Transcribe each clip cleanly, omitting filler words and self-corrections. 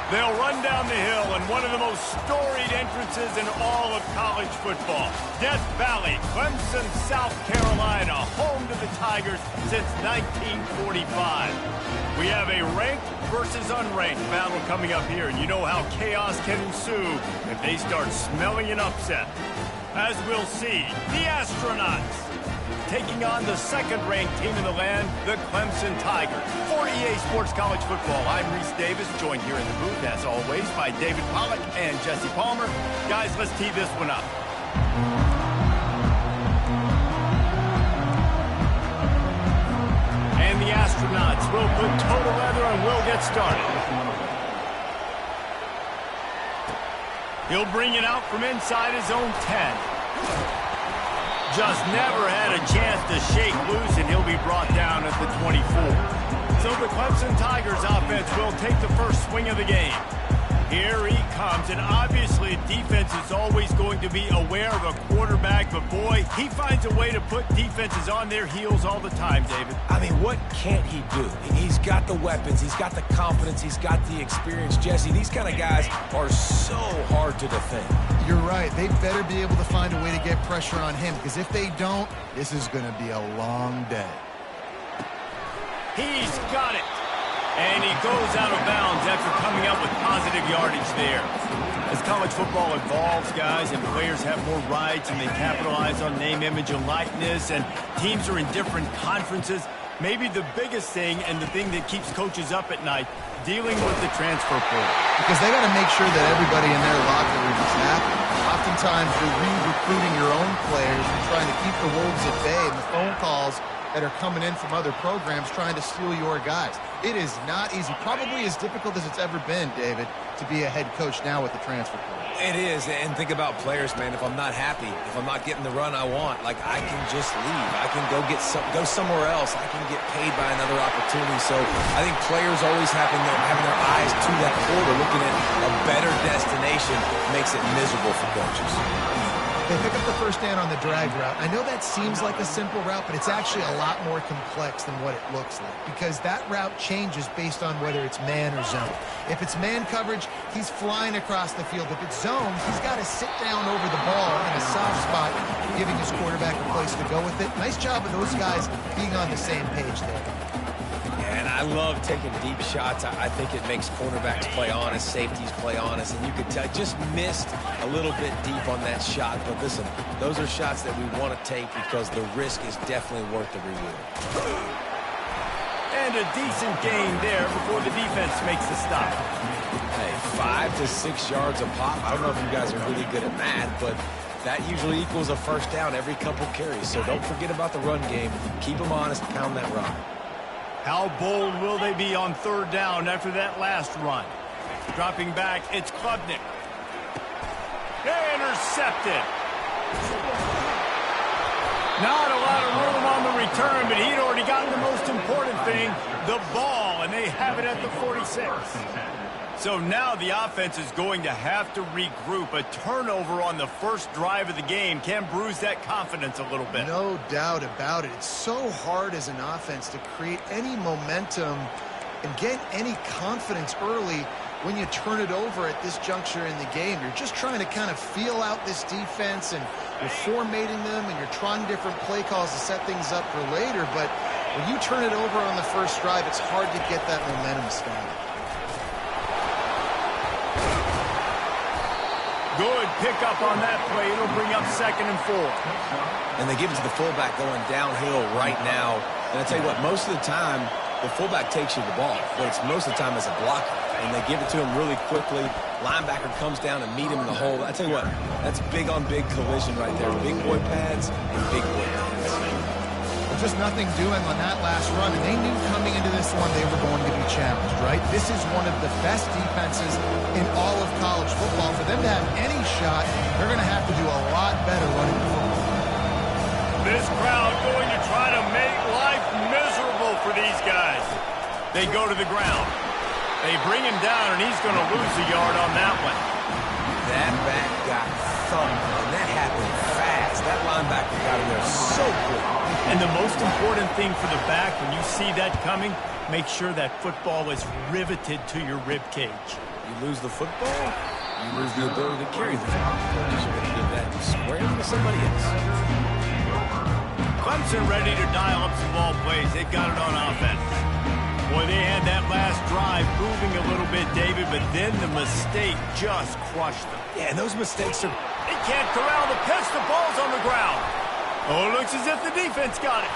They'll run down the hill in one of the most storied entrances in all of college football. Death Valley, Clemson, South Carolina, home to the Tigers since 1945. We have a ranked versus unranked battle coming up here, and you know how chaos can ensue if they start smelling an upset. As we'll see, the Astronauts taking on the second-ranked team in the land, the Clemson Tigers. For EA Sports College Football, I'm Reese Davis, joined here in the booth, as always, by David Pollack and Jesse Palmer. Guys, let's tee this one up. And the Astronauts will put total leather and will get started. He'll bring it out from inside his own 10. Just never had a chance to shake loose, and he'll be brought down at the 24. So the Clemson Tigers offense will take the first swing of the game. Here he comes, and obviously defense is always going to be aware of a quarterback, but boy, he finds a way to put defenses on their heels all the time, David. I mean, what can't he do? He's got the weapons, he's got the confidence, he's got the experience. Jesse, these kind of guys are so hard to defend. You're right. They better be able to find a way to get pressure on him, because if they don't, this is going to be a long day. He's got it. And he goes out of bounds after coming out with positive yardage there. As college football evolves, guys, and players have more rights and they capitalize on name, image, and likeness, and teams are in different conferences, maybe the biggest thing and the thing that keeps coaches up at night, dealing with the transfer portal. Because they got to make sure that everybody in their locker room is happy. Oftentimes you're re-recruiting your own players and trying to keep the wolves at bay, and the phone calls that are coming in from other programs trying to steal your guys. It is not easy. Probably as difficult as it's ever been, David, to be a head coach now with the transfer portal. It is, and think about players, man. If I'm not happy, if I'm not getting the run I want, like, I can just leave. I can go somewhere else. I can get paid by another opportunity. So I think players always having their eyes to that portal, looking at a better destination, makes it miserable for coaches. They pick up the first down on the drag route. I know that seems like a simple route, but it's actually a lot more complex than what it looks like, because that route changes based on whether it's man or zone. If it's man coverage, he's flying across the field. If it's zone, he's got to sit down over the ball in a soft spot, giving his quarterback a place to go with it. Nice job of those guys being on the same page there. And I love taking deep shots. I think it makes cornerbacks play honest, safeties play honest, and you could tell just missed a little bit deep on that shot. But listen, those are shots that we want to take because the risk is definitely worth the reward. And a decent gain there before the defense makes the stop. Hey, 5 to 6 yards a pop. I don't know if you guys are really good at math, but that usually equals a first down every couple carries. So don't forget about the run game. Keep them honest, pound that rock. How bold will they be on third down after that last run? Dropping back, it's Klubnik. Intercepted. Not a lot of room on the return, but he'd already gotten the most important thing, the ball, and they have it at the 46. So now the offense is going to have to regroup. A turnover on the first drive of the game can bruise that confidence a little bit. No doubt about it. It's so hard as an offense to create any momentum and get any confidence early when you turn it over at this juncture in the game. You're just trying to kind of feel out this defense, and you're formatting them, and you're trying different play calls to set things up for later. But when you turn it over on the first drive, it's hard to get that momentum started. Good pickup on that play. It'll bring up 2nd and 4. And they give it to the fullback going downhill right now. And I tell you what, most of the time, the fullback takes you the ball, but it's most of the time as a blocker. And they give it to him really quickly. Linebacker comes down and meet him in the hole. I tell you what, that's big on big collision right there. Big boy pads and big boy pads. Just nothing doing on that last run, and they knew coming into this one, they were going to be challenged, right? This is one of the best defenses in all of college football. For them to have any shot, they're going to have to do a lot better running the football. This crowd going to try to make life miserable for these guys. They go to the ground. They bring him down, and he's going to lose a yard on that one. That back got thumped, and that happened fast. That linebacker got in there so quick. And the most important thing for the back, when you see that coming, make sure that football is riveted to your rib cage. You lose the football, you lose the ability to carry the football. Coaches are going to give that square to somebody else. Clemson ready to dial up some ball plays. They got it on offense. Boy, they had that last drive moving a little bit, David, but then the mistake just crushed them. Yeah, and those mistakes are... They can't corral the pitch. The ball's on the ground. Oh, it looks as if the defense got it.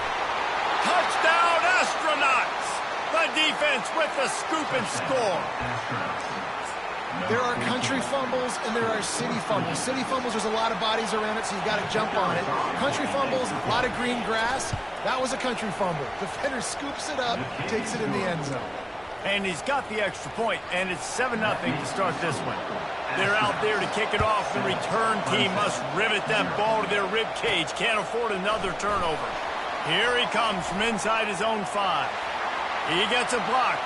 Touchdown, Astronauts! The defense with the scoop and score. There are country fumbles and there are city fumbles. City fumbles, there's a lot of bodies around it, so you got to jump on it. Country fumbles, a lot of green grass. That was a country fumble. Defender scoops it up, takes it in the end zone. And he's got the extra point, and it's 7-0 to start this one. They're out there to kick it off. The return team must rivet that ball to their rib cage. Can't afford another turnover. Here he comes from inside his own 5. He gets a block.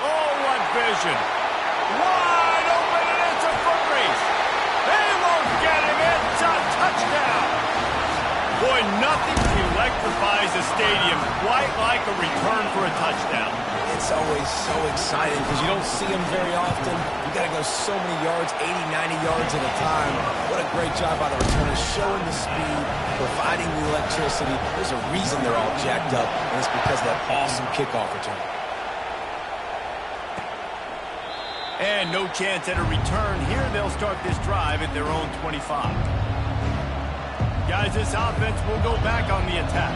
Oh, what vision. Wide open, and it's a foot race. They won't get him. It's a touchdown. Boy, nothing electrifies a stadium quite like a return for a touchdown. It's always so exciting because you don't see them very often. You got to go so many yards, 80, 90 yards at a time. What a great job by the returners, showing the speed, providing the electricity. There's a reason they're all jacked up, and it's because of that awesome kickoff return. And no chance at a return here. They'll start this drive at their own 25. Guys, this offense will go back on the attack.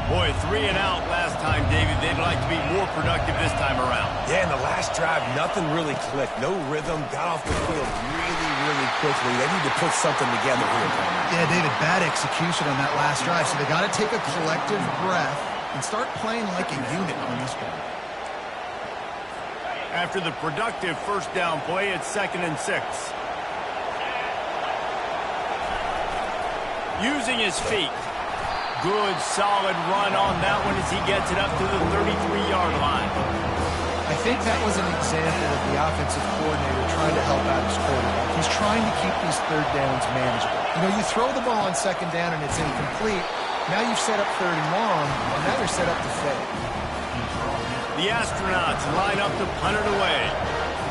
Boy, 3 and out last time, David. They'd like to be more productive this time around. Yeah, in the last drive, nothing really clicked. No rhythm. Got off the field really, really quickly. They need to put something together here. Yeah, David, bad execution on that last drive. So they got to take a collective breath and start playing like a unit on this one. After the productive first down play, it's 2nd and 6. Using his feet. Good, solid run on that one as he gets it up to the 33-yard line. I think that was an example of the offensive coordinator trying to help out his quarterback. He's trying to keep these third downs manageable. You know, you throw the ball on 2nd down and it's incomplete. Now you've set up 3rd and long, and now they're set up to fail. The Astronauts line up to punt it away.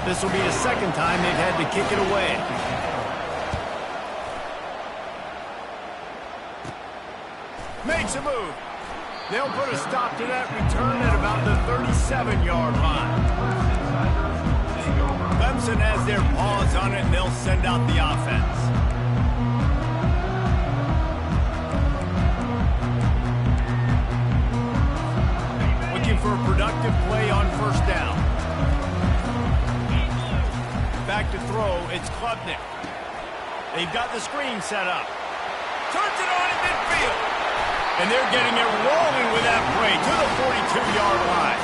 This will be the 2nd time they've had to kick it away. Makes a move. They'll put a stop to that return at about the 37-yard line. Clemson has their paws on it, and they'll send out the offense. Looking for a productive play on 1st down. Back to throw, it's Klubnik. They've got the screen set up. Turns it on in midfield. And they're getting it rolling with that play to the 42-yard line.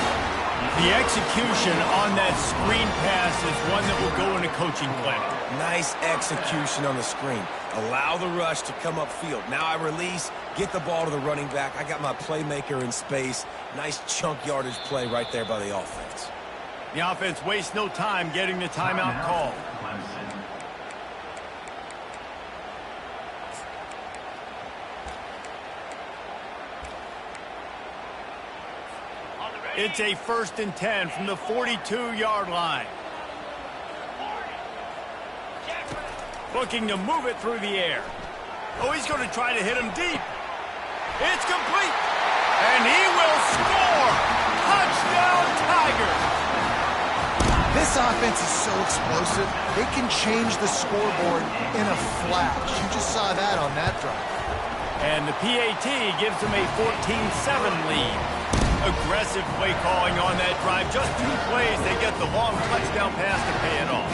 The execution on that screen pass is one that will go in a coaching clinic. Nice execution on the screen. Allow the rush to come upfield. Now I release, get the ball to the running back. I got my playmaker in space. Nice chunk yardage play right there by the offense. The offense wastes no time getting the timeout call. It's a 1st and 10 from the 42-yard line. Looking to move it through the air. Oh, he's going to try to hit him deep. It's complete. And he will score. Touchdown, Tigers. This offense is so explosive, they can change the scoreboard in a flash. You just saw that on that drive. And the PAT gives them a 14-7 lead. Aggressive play calling on that drive. Just 2 plays, they get the long touchdown pass to pay it off.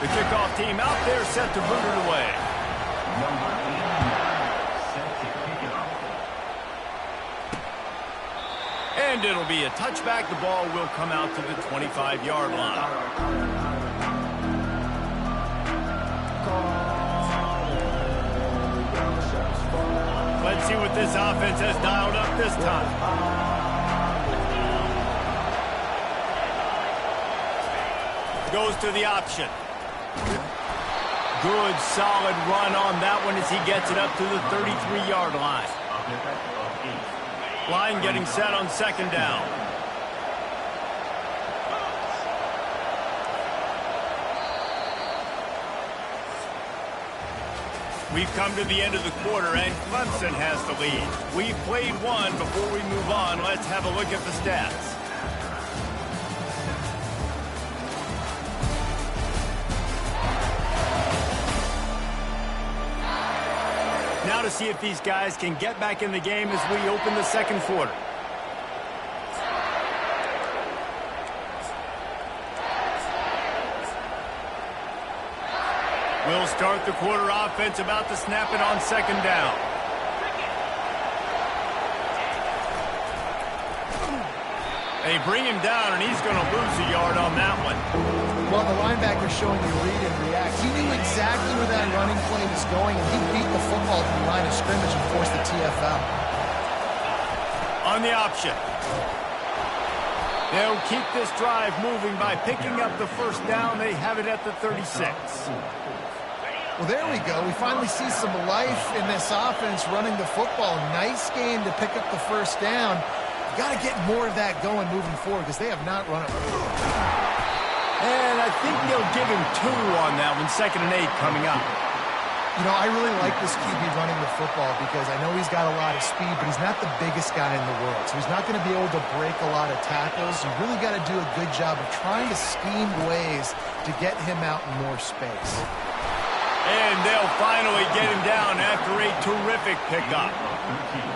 The kickoff team out there set to boot it away. And it'll be a touchback. The ball will come out to the 25-yard line. Let's see what this offense has dialed up this time. Goes to the option. Good, solid run on that one as he gets it up to the 33-yard line. Line getting set on second down. We've come to the end of the quarter, and Clemson has the lead. We've played one. Before we move on, let's have a look at the stats. Now to see if these guys can get back in the game as we open the second quarter. We'll start the quarter offense about to snap it on second down. They bring him down, and he's going to lose a yard on that one. Well, the linebacker's showing you read and react. He knew exactly where that running play was going, and he beat the football to the line of scrimmage and forced the TFL. On the option. They'll keep this drive moving by picking up the first down. They have it at the 36. Well, there we go. We finally see some life in this offense running the football. Nice game to pick up the first down. You've got to get more of that going moving forward because they have not run it. And I think they'll give him 2 on that one. 2nd and 8 coming up. You know, I really like this QB running the football because I know he's got a lot of speed, but he's not the biggest guy in the world. So he's not going to be able to break a lot of tackles. You really got to do a good job of trying to scheme ways to get him out in more space. And they'll finally get him down after a terrific pickup.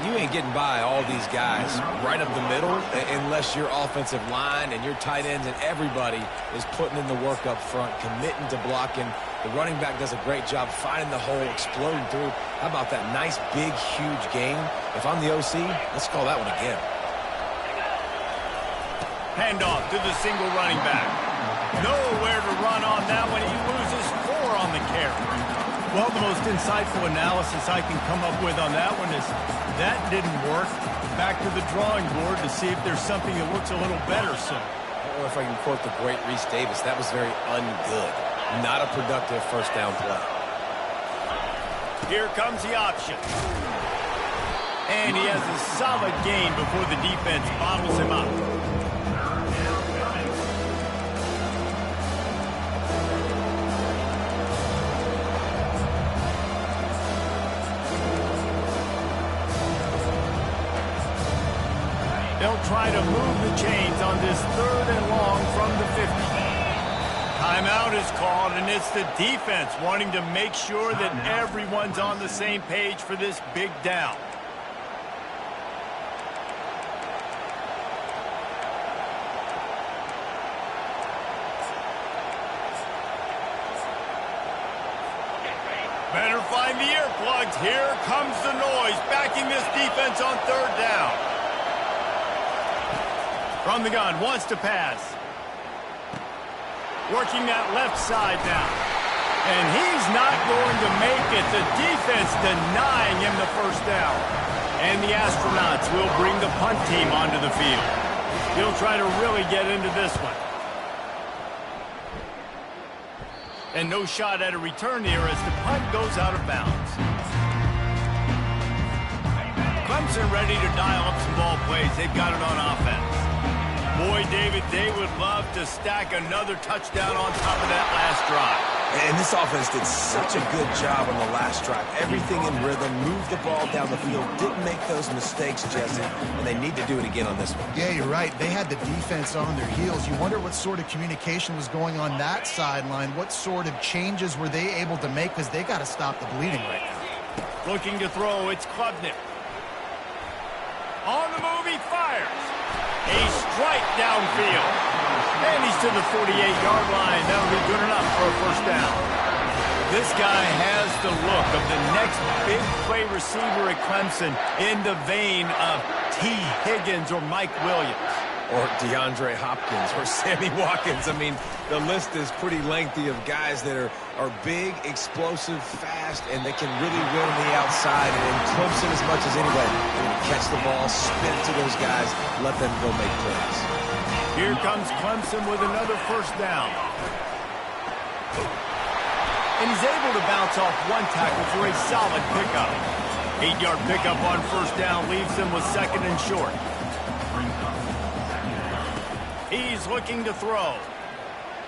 You ain't getting by all these guys right up the middle unless your offensive line and your tight ends and everybody is putting in the work up front, committing to blocking. The running back does a great job finding the hole, exploding through. How about that nice, big, huge gain? If I'm the OC, let's call that one again. Handoff to the single running back. Nowhere to run on that one. He loses 4 on the carry. Well, the most insightful analysis I can come up with on that one is that didn't work. Back to the drawing board to see if there's something that works a little better. So, I don't know if I can quote the great Reese Davis. That was very ungood. Not a productive first down play. Here comes the option. And he has a solid gain before the defense bottles him up. They'll try to move the chains on this 3rd and long from the 50. Timeout is called, and it's the defense wanting to make sure that everyone's on the same page for this big down. Better find the earplugs. Here comes the noise, backing this defense on 3rd down. From the gun, wants to pass. Working that left side now. And he's not going to make it. The defense denying him the first down. And the Astronauts will bring the punt team onto the field. He'll try to really get into this one. And no shot at a return here as the punt goes out of bounds. Clemson ready to dial up some ball plays. They've got it on offense. Boy, David, they would love to stack another touchdown on top of that last drive. And this offense did such a good job on the last drive. Everything in rhythm, moved the ball down the field, didn't make those mistakes, Jesse, and they need to do it again on this one. Yeah, you're right. They had the defense on their heels. You wonder what sort of communication was going on that sideline. What sort of changes were they able to make because they got to stop the bleeding right now. Looking to throw, it's Klubnik. On the move, he fires. A strike downfield. And he's to the 48-yard line. That'll be good enough for a first down. This guy has the look of the next big play receiver at Clemson in the vein of T. Higgins or Mike Williams. Or DeAndre Hopkins or Sammy Watkins. I mean, the list is pretty lengthy of guys that are big, explosive, fast, and they can really win on the outside. And Clemson, as much as anybody, they're going to catch the ball, spin to those guys, let them go make plays. Here comes Clemson with another first down. And he's able to bounce off one tackle for a solid pickup. 8-yard pickup on first down leaves him with second and short. He's looking to throw.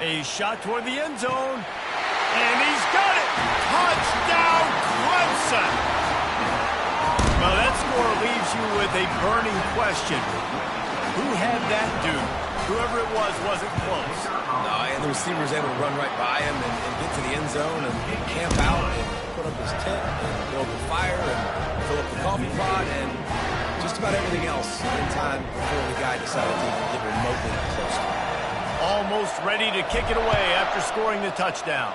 A shot toward the end zone. And he's got it! Touchdown, Clemson! Well, that score leaves you with a burning question. Who had that dude? Whoever it was wasn't close. No, and the receiver was able to run right by him and get to the end zone and camp out and put up his tent and build the fire and fill up the coffee pot and just about everything else in time before the guy decided to get remotely close to him. Almost ready to kick it away after scoring the touchdown.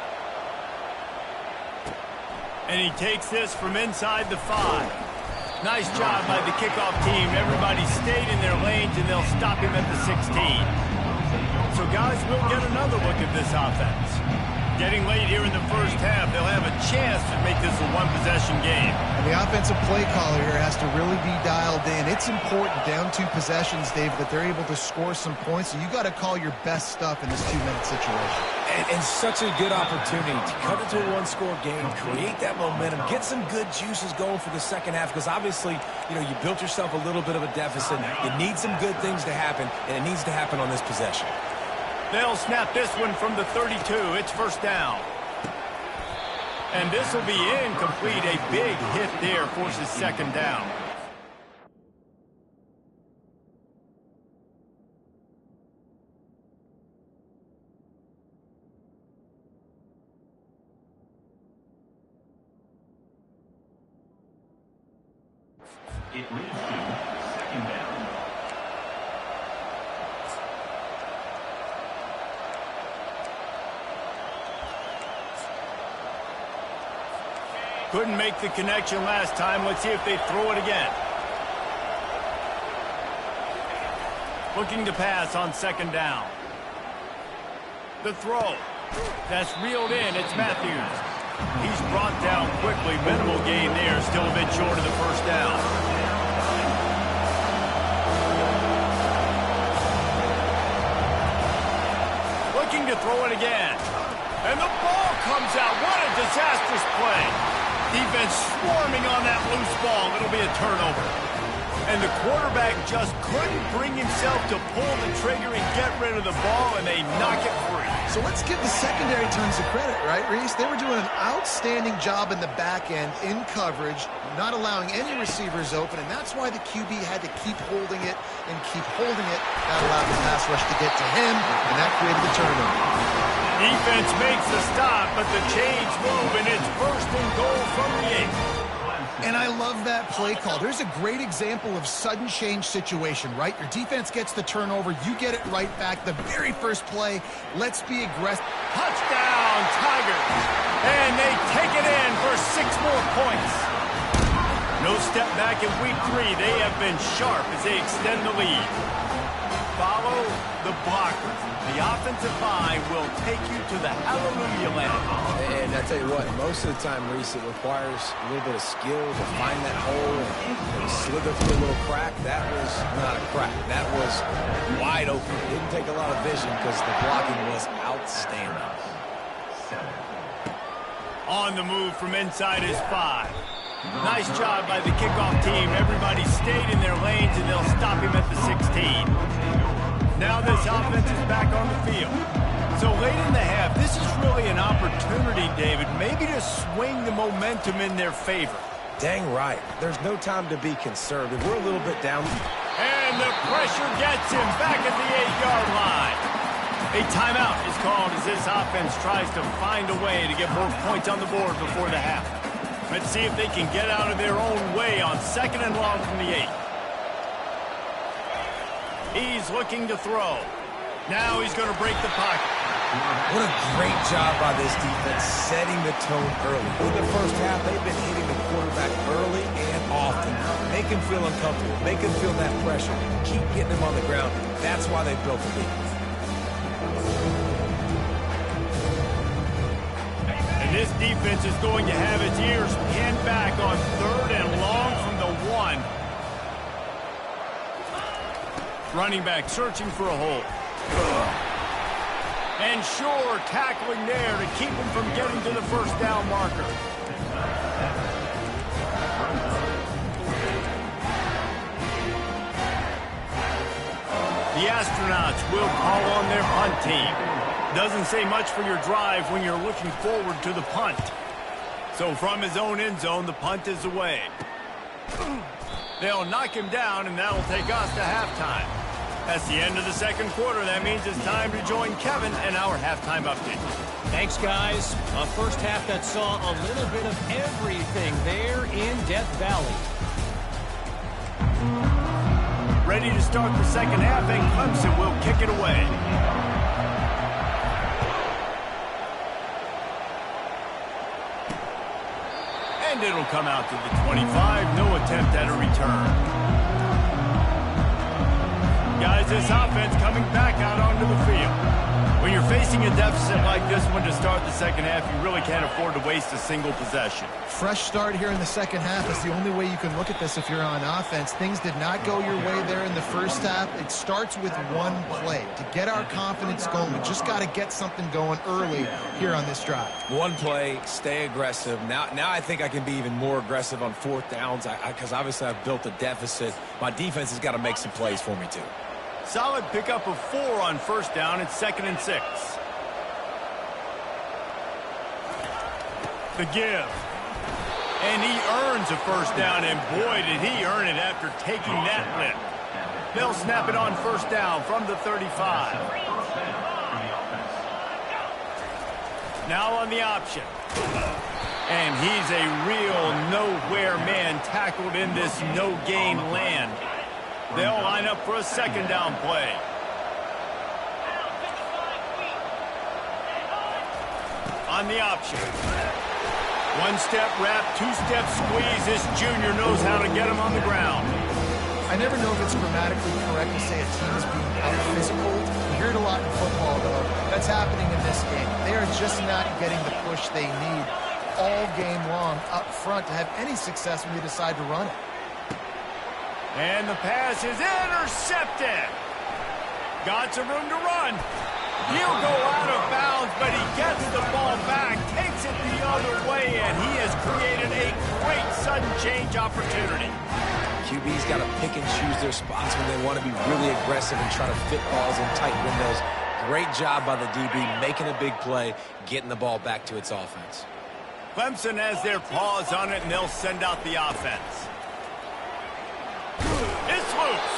And he takes this from inside the 5. Nice job by the kickoff team. Everybody stayed in their lanes, and they'll stop him at the 16. So, guys, we'll get another look at this offense. Getting late here in the first half, they'll have a chance to make this a one-possession game. And the offensive play caller here has to really be dialed in. It's important, down 2 possessions, Dave, that they're able to score some points. So you got to call your best stuff in this 2-minute situation. And such a good opportunity to cut into a one-score game, create that momentum, get some good juices going for the second half, because obviously, you know, you built yourself a little bit of a deficit. You need some good things to happen, and it needs to happen on this possession. They'll snap this one from the 32. It's first down. And this will be incomplete. A big hit there forces second down. It leads to second down. Couldn't make the connection last time. Let's see if they throw it again. Looking to pass on second down. The throw. That's reeled in. It's Matthews. He's brought down quickly. Minimal gain there. Still a bit short of the first down. Looking to throw it again. And the ball comes out. What a disastrous play. Defense swarming on that loose ball. It'll be a turnover. And the quarterback just couldn't bring himself to pull the trigger and get rid of the ball, and they knock it free. So let's give the secondary tons of credit, right, Reese? They were doing an outstanding job in the back end, in coverage, not allowing any receivers open, and that's why the QB had to keep holding it and keep holding it. That allowed the pass rush to get to him, and that created the turnover. Defense makes the stop, but the chains move, and it's first and goal from the 8. And I love that play call. There's a great example of sudden change situation, right? Your defense gets the turnover. You get it right back. The very first play, let's be aggressive. Touchdown, Tigers. And they take it in for 6 more points. No step back in week 3. They have been sharp as they extend the lead. Follow the blocker. The offensive line will take you to the hallelujah land. And I tell you what, most of the time, Reese, it requires a little bit of skill to find that hole and slither through a little crack. That was not a crack. That was wide open. It didn't take a lot of vision because the blocking was outstanding. On the move from inside his 5. Nice job by the kickoff team. Everybody stayed in their lanes, and they'll stop him at the 16. Now this offense is back on the field. So late in the half, this is really an opportunity, David, maybe to swing the momentum in their favor. Dang right. There's no time to be conservative. We're a little bit down. And the pressure gets him back at the 8-yard line. A timeout is called as this offense tries to find a way to get more points on the board before the half. Let's see if they can get out of their own way on second and long from the 8. He's looking to throw. Now he's going to break the pocket. What a great job by this defense setting the tone early. In the first half, they've been hitting the quarterback early and often. Make him feel uncomfortable. Make him feel that pressure. Keep getting him on the ground. That's why they built the lead. And this defense is going to have its ears pinned back on 3rd and long from the 1. Running back searching for a hole. And sure, tackling there to keep him from getting to the first down marker. The Astronauts will call on their punt team. Doesn't say much for your drive when you're looking forward to the punt. So from his own end zone, the punt is away. They'll knock him down, and that'll take us to halftime. That's the end of the second quarter. That means it's time to join Kevin and our halftime update. Thanks, guys. A first half that saw a little bit of everything there in Death Valley. Ready to start the second half, and Clemson will kick it away. And it'll come out to the 25. No attempt at a return. Guys, this offense coming back out onto the field. When you're facing a deficit like this one to start the second half, you really can't afford to waste a single possession. Fresh start here in the second half is the only way you can look at this if you're on offense. Things did not go your way there in the first half. It starts with one play. To get our confidence going, we just got to get something going early here on this drive. One play, stay aggressive. Now I think I can be even more aggressive on 4th downs because obviously I've built a deficit. My defense has got to make some plays for me too. Solid pickup of 4 on first down. It's 2nd and 6. The give. And he earns a first down, and boy, did he earn it after taking that lift. They'll snap it on first down from the 35. Now on the option. And he's a real nowhere man tackled in this no-gain land. They'll line up for a second down play. On the option. One-step wrap, two-step squeeze. This junior knows how to get him on the ground. I never know if it's grammatically correct to say a team is being out-physical. You hear it a lot in football, though. That's happening in this game. They are just not getting the push they need all game long up front to have any success when they decide to run it. And the pass is intercepted. Got some room to run. He'll go out of bounds, but he gets the ball back, takes it the other way, and he has created a great sudden change opportunity. QB's got to pick and choose their spots when they want to be really aggressive and try to fit balls in tight windows. Great job by the DB, making a big play, getting the ball back to its offense. Clemson has their paws on it, and they'll send out the offense. It's loose.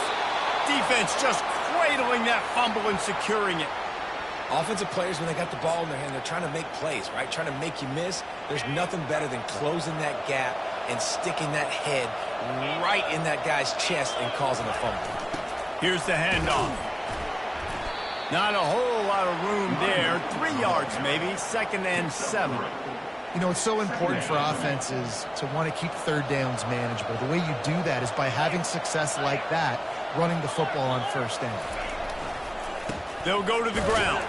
Defense just cradling that fumble and securing it. Offensive players, when they got the ball in their hand, they're trying to make plays, right? Trying to make you miss. There's nothing better than closing that gap and sticking that head right in that guy's chest and causing a fumble. Here's the handoff. Not a whole lot of room there. 3 yards maybe, 2nd and 7. You know, it's so important for offenses to want to keep 3rd downs manageable. The way you do that is by having success like that, running the football on first down. They'll go to the ground.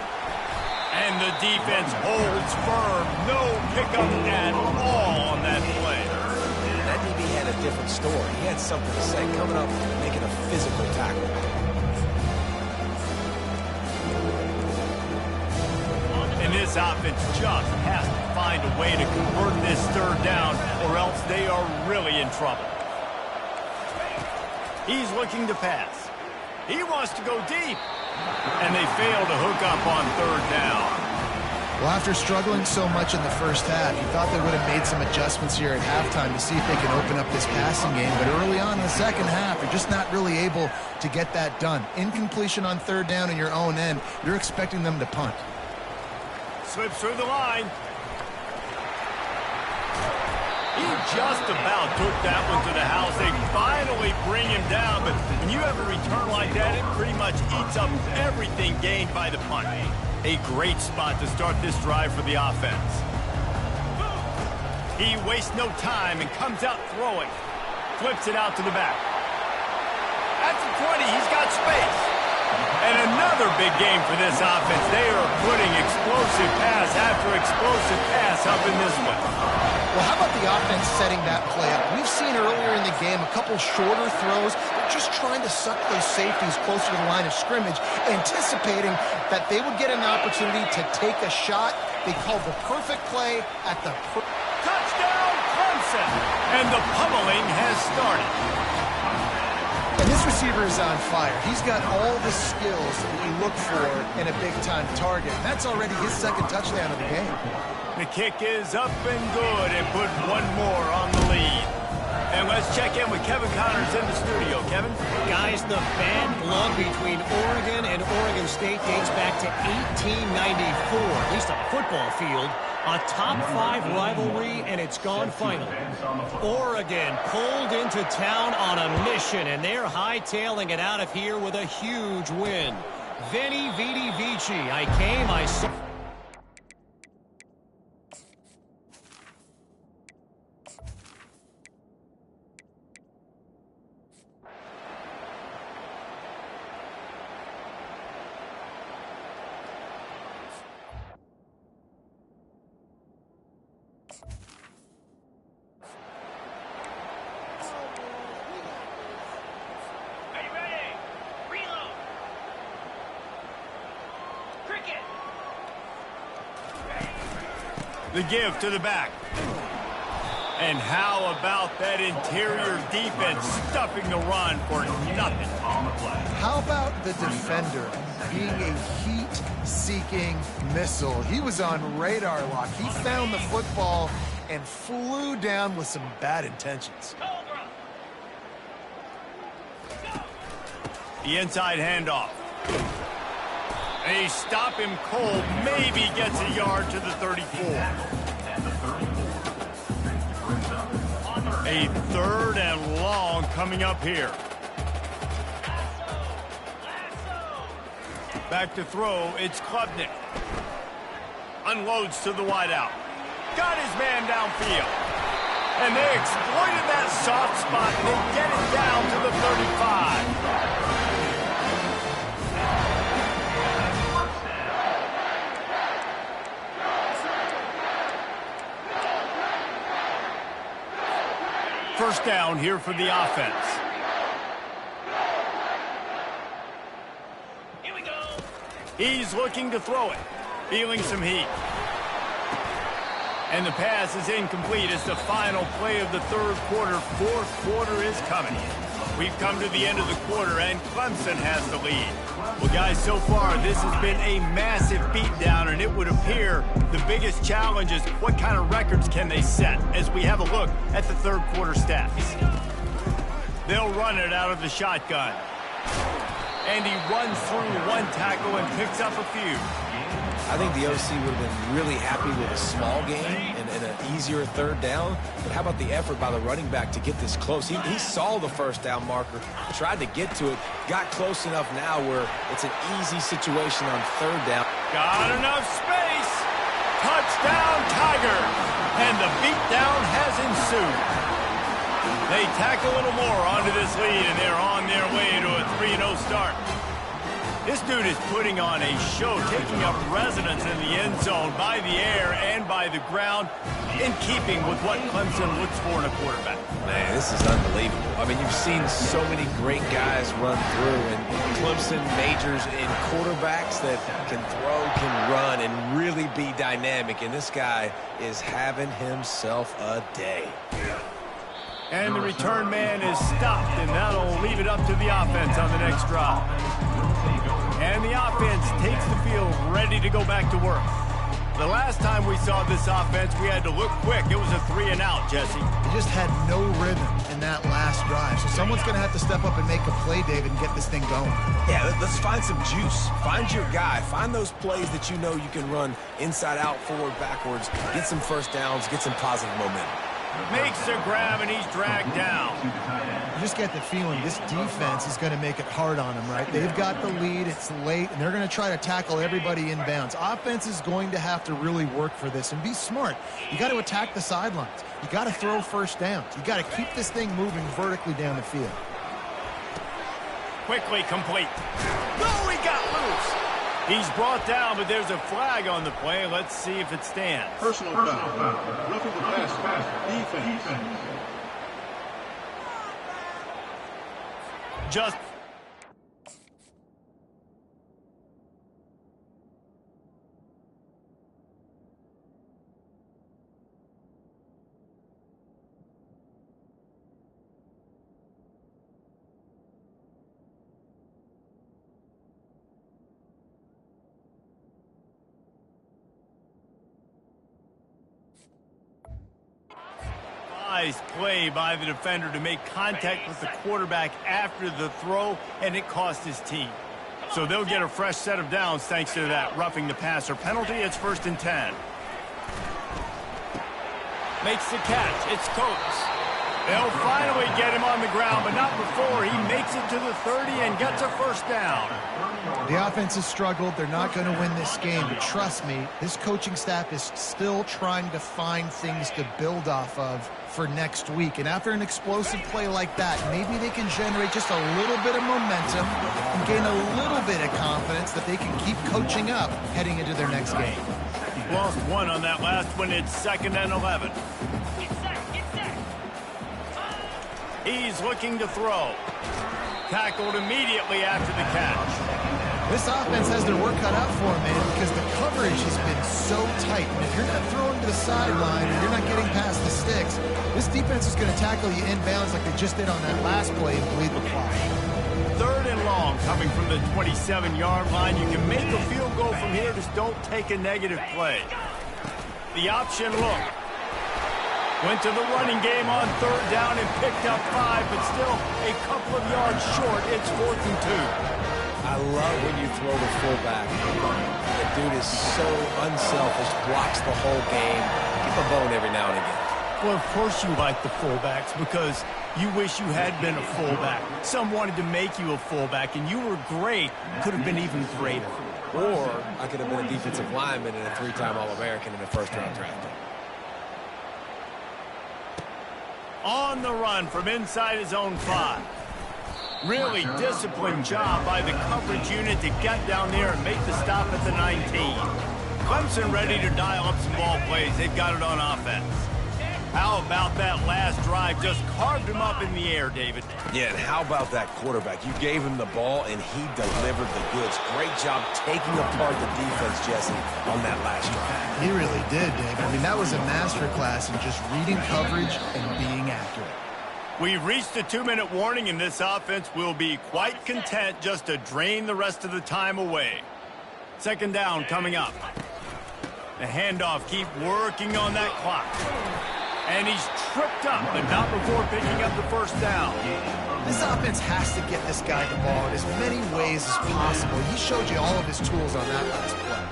And the defense holds firm. No pickup at all on that play. That DB had a different story. He had something to say, coming up and making a physical tackle. And this offense just has to find a way to convert this 3rd down, or else they are really in trouble. He's looking to pass. He wants to go deep. And they fail to hook up on 3rd down. Well, after struggling so much in the first half, you thought they would have made some adjustments here at halftime to see if they can open up this passing game. But early on in the second half, you're just not really able to get that done. Incompletion on 3rd down in your own end, you're expecting them to punt. Slips through the line. He just about took that one to the house. They finally bring him down, but when you have a return like that, it pretty much eats up everything gained by the punt. A great spot to start this drive for the offense. He wastes no time and comes out throwing. Flips it out to the back. At the 20, he's got space. And another big game for this offense. They are putting explosive pass after explosive pass up in this one. Well, how about the offense setting that play up? We've seen earlier in the game a couple shorter throws. They're just trying to suck those safeties closer to the line of scrimmage, anticipating that they would get an opportunity to take a shot. They called the perfect play at the touchdown, Clemson! And the pummeling has started. And this receiver is on fire. He's got all the skills that you look for in a big-time target. That's already his second touchdown of the game. The kick is up and good and put one more on the lead. And let's check in with Kevin Connors in the studio. Kevin? Guys, the bad blood between Oregon and Oregon State dates back to 1894, at least on the football field. A top-5 rivalry, and it's gone final. Oregon pulled into town on a mission, and they're hightailing it out of here with a huge win. Veni, Vidi, Vici. I came, I saw. The give to the back. And how about that interior defense stuffing the run for nothing on the play? How about the defender being a heat-seeking missile? He was on radar lock. He found the football and flew down with some bad intentions. The inside handoff. They stop him cold, maybe gets a yard to the 34. A third and long coming up here. Back to throw, it's Klubnik. Unloads to the wideout. Got his man downfield. And they exploited that soft spot, and they get it down to the 35. First down here for the offense. Here we go. He's looking to throw it, feeling some heat. And the pass is incomplete. It's the final play of the third quarter. Fourth quarter is coming. We've come to the end of the quarter, and Clemson has the lead. Well, guys, so far, this has been a massive beatdown, and it would appear the biggest challenge is what kind of records can they set as we have a look at the third quarter stats. They'll run it out of the shotgun. And he runs through one tackle and picks up a few. I think the OC would have been really happy with a small game and an easier third down. But how about the effort by the running back to get this close? He saw the first down marker, tried to get to it, got close enough now where it's an easy situation on third down. Got enough space. Touchdown, Tigers. And the beatdown has ensued. They tack a little more onto this lead, and they're on their way to a 3-0 start. This dude is putting on a show, taking up residence in the end zone by the air and by the ground, in keeping with what Clemson looks for in a quarterback. Man, this is unbelievable. I mean, you've seen so many great guys run through, and Clemson majors in quarterbacks that can throw, can run, and really be dynamic. And this guy is having himself a day. And the return man is stopped, and that'll leave it up to the offense on the next drive. And the offense takes the field ready to go back to work. The last time we saw this offense, we had to look quick. It was a 3-and-out, Jesse. They just had no rhythm in that last drive. So someone's going to have to step up and make a play, David, and get this thing going. Yeah, let's find some juice. Find your guy. Find those plays that you know you can run inside out, forward, backwards. Get some first downs. Get some positive momentum. Makes the grab, and he's dragged down. You just get the feeling this defense is going to make it hard on them, right? They've got the lead, it's late, and they're going to try to tackle everybody inbounds. Offense is going to have to really work for this and be smart. You got to attack the sidelines. You got to throw first downs. You got to keep this thing moving vertically down the field. Quickly complete. No, he got loose. He's brought down, but there's a flag on the play. Let's see if it stands. Personal foul. Roughing the passer. Defense. Just play by the defender to make contact with the quarterback after the throw, and it cost his team. So they'll get a fresh set of downs thanks to that roughing the passer penalty. It's 1st and 10. Makes the catch. It's Coates. They'll finally get him on the ground, but not before he makes it to the 30 and gets a first down. The offense has struggled. They're not going to win this game, but trust me, this coaching staff is still trying to find things to build off of for next week. And after an explosive play like that, maybe they can generate just a little bit of momentum and gain a little bit of confidence that they can keep coaching up heading into their next game. Lost one on that last one. It's 2nd and 11. He's looking to throw. Tackled immediately after the catch. This offense has their work cut out for them, man, because the coverage has been so tight. And if you're not throwing to the sideline or you're not getting past the sticks, this defense is going to tackle you inbounds like they just did on that last play and bleed the clock. 3rd and long coming from the 27-yard line. You can make a field goal from here. Just don't take a negative play. The option look. Went to the running game on 3rd down and picked up 5, but still a couple of yards short. It's 4th and 2. I love when you throw the fullback. The dude is so unselfish, blocks the whole game. Give a bone every now and again. Well, of course you like the fullbacks because you wish you had been a fullback. Some wanted to make you a fullback, and you were great. Could have been even greater. Or I could have been a defensive lineman and a 3-time All-American and a first-round draft pick. On the run from inside his own 5. Really disciplined job by the coverage unit to get down there and make the stop at the 19. Clemson ready to dial up some ball plays. They've got it on offense. How about that last drive? Just carved him up in the air, David. Yeah, and how about that quarterback? You gave him the ball, and he delivered the goods. Great job taking apart the defense, Jesse, on that last drive. He really did, David. I mean, that was a masterclass in just reading coverage and being accurate. We've reached the 2-minute warning, and this offense will be quite content just to drain the rest of the time away. 2nd down coming up. The handoff, keep working on that clock. And he's tripped up, but not before picking up the first down. This offense has to get this guy the ball in as many ways as possible. He showed you all of his tools on that last play.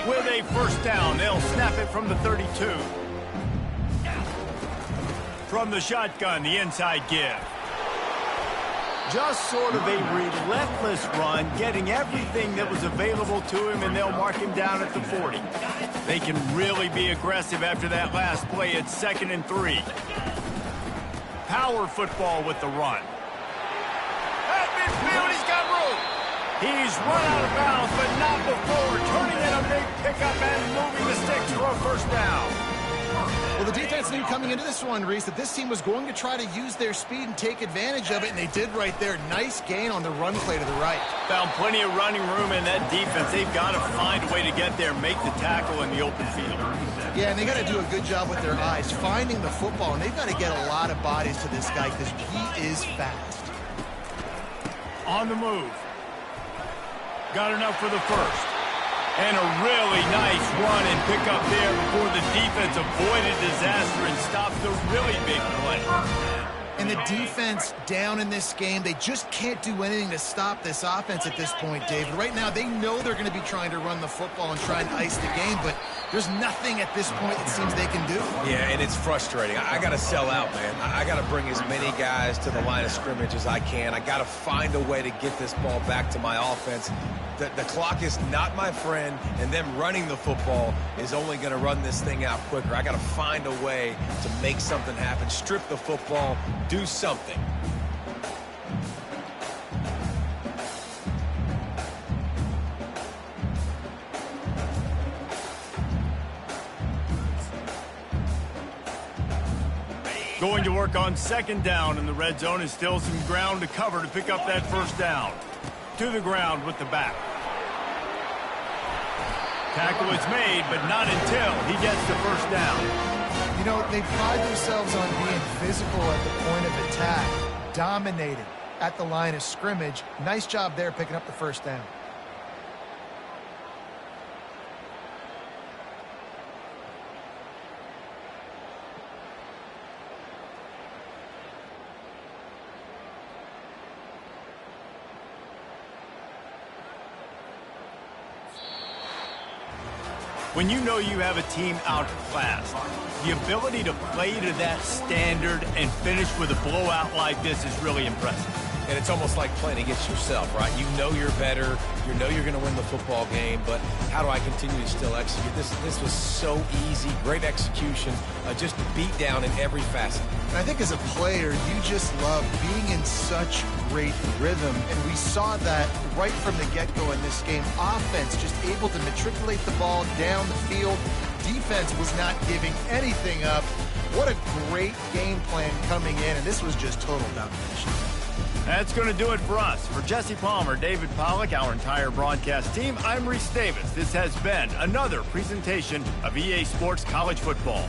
With a first down, they'll snap it from the 32. From the shotgun, the inside give. Just sort of a relentless run, getting everything that was available to him, and they'll mark him down at the 40. They can really be aggressive after that last play. It's 2nd and 3. Power football with the run. At midfield, he's got room. He's run out of bounds, but not before turning in a big pickup and moving the sticks for a first down. Well, the defense knew coming into this one, Reese, that this team was going to try to use their speed and take advantage of it, and they did right there. Nice gain on the run play to the right. Found plenty of running room in that defense. They've got to find a way to get there, make the tackle in the open field. Yeah, and they got to do a good job with their eyes, finding the football, and they've got to get a lot of bodies to this guy because he is fast. On the move. Got enough for the first. And a really nice run and pick up there before the defense avoided disaster and stopped the really big play. And the defense down in this game, they just can't do anything to stop this offense at this point, David. Right now, they know they're going to be trying to run the football and try and ice the game, but there's nothing at this point it seems they can do. Yeah, and it's frustrating. I got to sell out, man. I got to bring as many guys to the line of scrimmage as I can. I got to find a way to get this ball back to my offense. The clock is not my friend, and them running the football is only going to run this thing out quicker. I got to find a way to make something happen, strip the football, do something. Going to work on second down in the red zone, and still some ground to cover to pick up that first down. To the ground with the back. Tackle is made, but not until he gets the first down. You know, they pride themselves on being physical at the point of attack, dominated at the line of scrimmage. Nice job there picking up the first down. When you know you have a team outclassed, the ability to play to that standard and finish with a blowout like this is really impressive. And it's almost like playing against yourself, right? You know you're better. You know you're going to win the football game, but how do I continue to still execute? This was so easy. Great execution. Just beat down in every facet. And I think as a player, you just love being in such great rhythm. And we saw that right from the get-go in this game. Offense just able to matriculate the ball down the field. Defense was not giving anything up. What a great game plan coming in, and this was just total domination. That's going to do it for us. For Jesse Palmer, David Pollack, our entire broadcast team, I'm Reese Davis. This has been another presentation of EA Sports College Football.